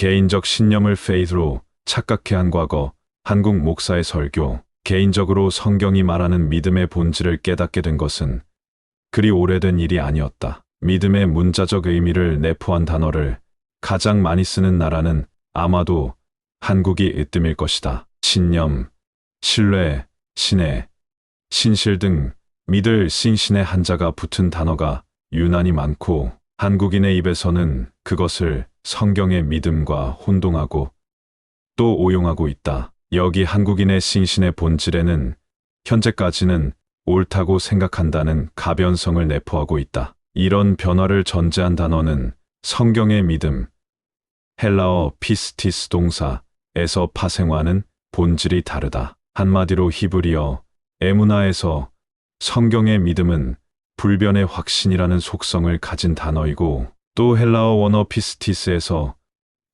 개인적 신념을 faith로 착각해 한 과거, 한국 목사의 설교, 개인적으로 성경이 말하는 믿음의 본질을 깨닫게 된 것은 그리 오래된 일이 아니었다. 믿음의 문자적 의미를 내포한 단어를 가장 많이 쓰는 나라는 아마도 한국이 으뜸일 것이다. 신념, 신뢰, 신의, 신실 등 믿을 신신의 한자가 붙은 단어가 유난히 많고 한국인의 입에서는 그것을 성경의 믿음과 혼동하고 또 오용하고 있다. 여기 한국인의 신신의 본질에는 현재까지는 옳다고 생각한다는 가변성을 내포하고 있다. 이런 변화를 전제한 단어는 성경의 믿음, 헬라어 피스티스 동사에서 파생화하는 본질이 다르다. 한마디로 히브리어 에무나에서 성경의 믿음은 불변의 확신이라는 속성을 가진 단어이고 또 헬라어 원어 피스티스에서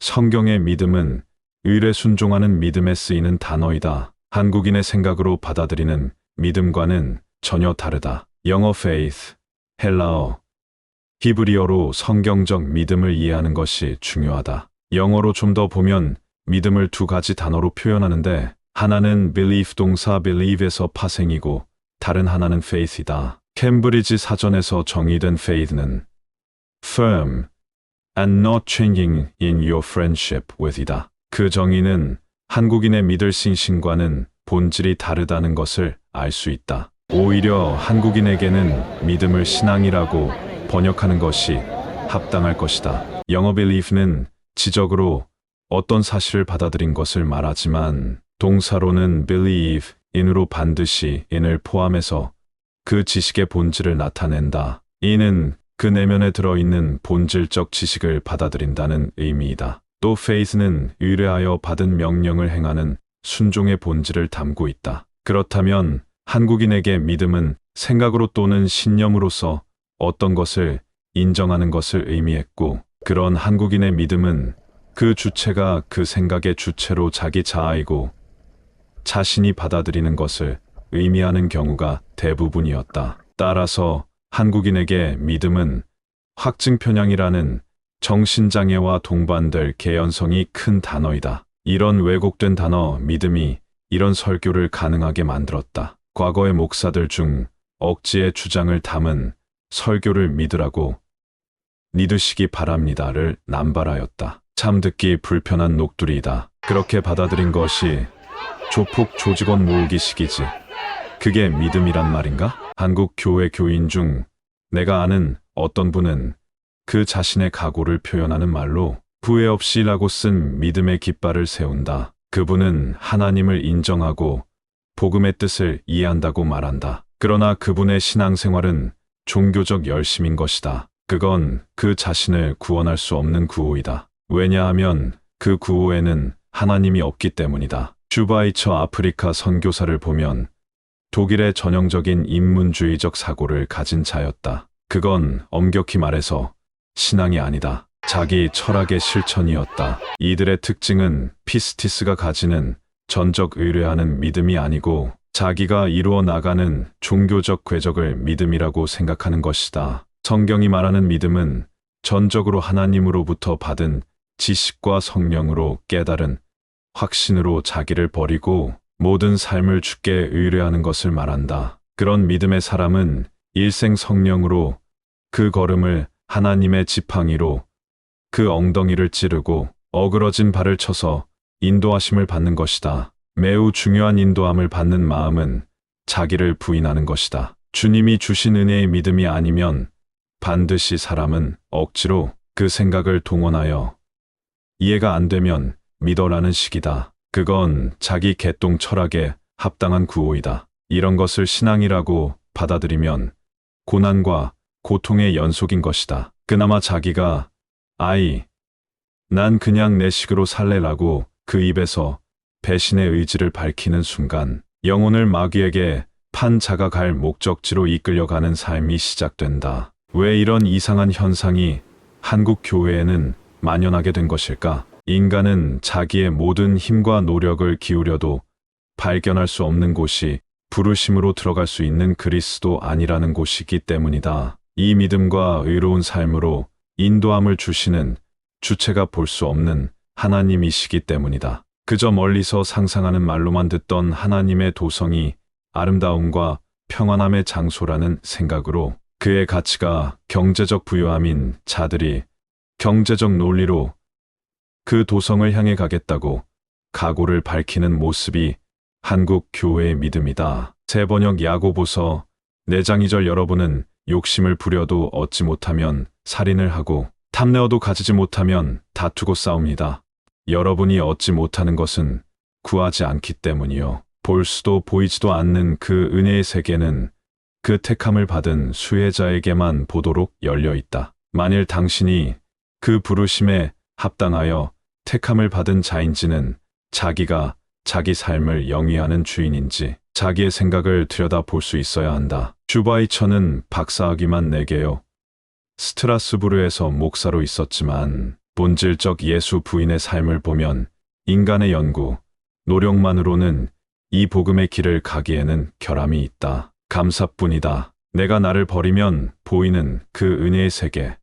성경의 믿음은 의례 순종하는 믿음에 쓰이는 단어이다. 한국인의 생각으로 받아들이는 믿음과는 전혀 다르다. 영어 faith, 헬라어, 히브리어로 성경적 믿음을 이해하는 것이 중요하다. 영어로 좀 더 보면 믿음을 두 가지 단어로 표현하는데 하나는 belief 동사 believe에서 파생이고 다른 하나는 faith이다. 캠브리지 사전에서 정의된 faith는 firm and not changing in your friendship with이다. 그 정의는 한국인의 믿을 신신과는 본질이 다르다는 것을 알 수 있다. 오히려 한국인에게는 믿음을 신앙이라고 번역하는 것이 합당할 것이다. 영어 belief는 지적으로 어떤 사실을 받아들인 것을 말하지만 동사로는 believe, in으로 반드시 in을 포함해서 그 지식의 본질을 나타낸다. in은 그 내면에 들어있는 본질적 지식을 받아들인다는 의미이다. 또 faith는 의뢰하여 받은 명령을 행하는 순종의 본질을 담고 있다. 그렇다면 한국인에게 믿음은 생각으로 또는 신념으로서 어떤 것을 인정하는 것을 의미했고 그런 한국인의 믿음은 그 주체가 그 생각의 주체로 자기 자아이고 자신이 받아들이는 것을 의미하는 경우가 대부분이었다. 따라서 한국인에게 믿음은 확증 편향이라는 정신장애와 동반될 개연성이 큰 단어이다. 이런 왜곡된 단어 믿음이 이런 설교를 가능하게 만들었다. 과거의 목사들 중 억지의 주장을 담은 설교를 믿으라고 믿으시기 바랍니다를 남발하였다. 참 듣기 불편한 녹두리이다. 그렇게 받아들인 것이 조폭 조직원 모으기식이지. 그게 믿음이란 말인가? 한국 교회 교인 중 내가 아는 어떤 분은 그 자신의 각오를 표현하는 말로 후회 없이라고 쓴 믿음의 깃발을 세운다. 그분은 하나님을 인정하고 복음의 뜻을 이해한다고 말한다. 그러나 그분의 신앙생활은 종교적 열심인 것이다. 그건 그 자신을 구원할 수 없는 구호이다. 왜냐하면 그 구호에는 하나님이 없기 때문이다. 슈바이처 아프리카 선교사를 보면 독일의 전형적인 인문주의적 사고를 가진 자였다. 그건 엄격히 말해서 신앙이 아니다. 자기 철학의 실천이었다. 이들의 특징은 피스티스가 가지는 전적 의뢰하는 믿음이 아니고 자기가 이루어 나가는 종교적 궤적을 믿음이라고 생각하는 것이다. 성경이 말하는 믿음은 전적으로 하나님으로부터 받은 지식과 성령으로 깨달은 확신으로 자기를 버리고 모든 삶을 주께 의뢰하는 것을 말한다. 그런 믿음의 사람은 일생 성령으로 그 걸음을 하나님의 지팡이로 그 엉덩이를 찌르고 어그러진 발을 쳐서 인도하심을 받는 것이다. 매우 중요한 인도함을 받는 마음은 자기를 부인하는 것이다. 주님이 주신 은혜의 믿음이 아니면 반드시 사람은 억지로 그 생각을 동원하여 이해가 안 되면 믿어라는 식이다. 그건 자기 개똥 철학에 합당한 구호이다. 이런 것을 신앙이라고 받아들이면 고난과 고통의 연속인 것이다. 그나마 자기가 난 그냥 내 식으로 살래라고 그 입에서 배신의 의지를 밝히는 순간 영혼을 마귀에게 판 자가 목적지로 이끌려가는 삶이 시작된다. 왜 이런 이상한 현상이 한국 교회에는 만연하게 된 것일까? 인간은 자기의 모든 힘과 노력을 기울여도 발견할 수 없는 곳이 부르심으로 들어갈 수 있는 그리스도 안이라는 곳이기 때문이다. 이 믿음과 의로운 삶으로 인도함을 주시는 주체가 볼 수 없는 하나님이시기 때문이다. 그저 멀리서 상상하는 말로만 듣던 하나님의 도성이 아름다움과 평안함의 장소라는 생각으로 그의 가치가 경제적 부유함인 자들이 경제적 논리로 그 도성을 향해 가겠다고 각오를 밝히는 모습이 한국 교회의 믿음이다. 새 번역 야고보서 4장 2절 여러분은 욕심을 부려도 얻지 못하면 살인을 하고 탐내어도 가지지 못하면 다투고 싸웁니다. 여러분이 얻지 못하는 것은 구하지 않기 때문이요. 볼 수도 보이지도 않는 그 은혜의 세계는 그 택함을 받은 수혜자에게만 보도록 열려 있다. 만일 당신이 그 부르심에 합당하여 택함을 받은 자인지는 자기가 자기 삶을 영위하는 주인인지 자기의 생각을 들여다볼 수 있어야 한다. 슈바이처는 박사학위만 4개요. 스트라스부르에서 목사로 있었지만 본질적 예수 부인의 삶을 보면 인간의 연구, 노력만으로는 이 복음의 길을 가기에는 결함이 있다. 감사뿐이다. 내가 나를 버리면 보이는 그 은혜의 세계,